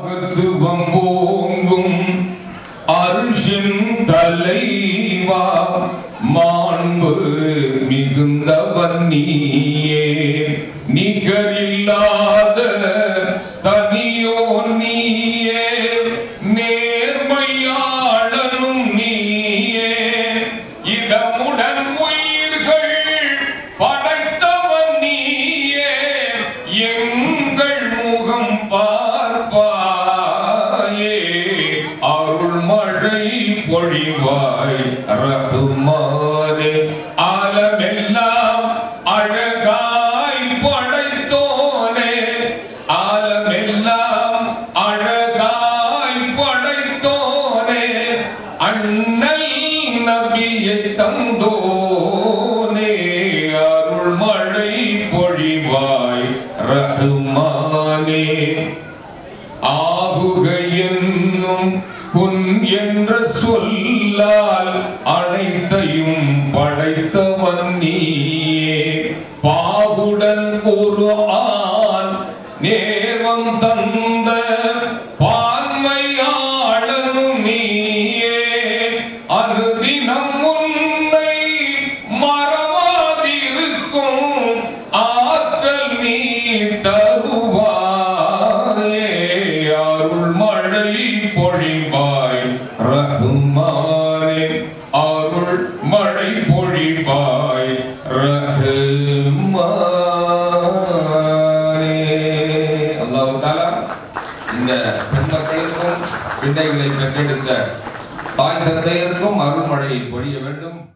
மகத்துவம் ஓங்கும் அருஷின் தலைவா மாண்பு மிகுந்தவன் நீயே நிகரில்லாத தனியோ நீயே நேர்மையாளனும் நீயே இதமுடன் உயிர்கள் படைத்தவன் நீயே எங்கள் முகம் பார்ப்பாயே அருள் மழை பொழிவாய் ரகுமானே ஆலமெல்லாம் அழகாய் படைத்தோனே ஆலமெல்லாம் அழகாய் படைத்தோனே அண்ணல் நபியை தந்தோனே அருள் மழை பொழிவாய் ரகுமானே ஆகுக என்னும் புன் என்ற சொல்லால் அனைத்தையும் படைத்தவன் நீயே பாகுடன் ஒரு ஆண் நேர்வம் தந்த பான்மையாளனும் நீயே அனுதினம் உன்னை மறவாதிருக்கும் ஆற்றல் நீ தருவாயே அருள் மழை பொழிவாய் ரகுமானே அருள் மழை பொழிவாய் ரகுமானே. அல்லாஹ் தஆலா இந்த பெண்மக்களுக்கும் பிள்ளைகளை பெற்றெடுத்த தாய் தந்தையருக்கும் அருள் மழை பொழிய வேண்டும்.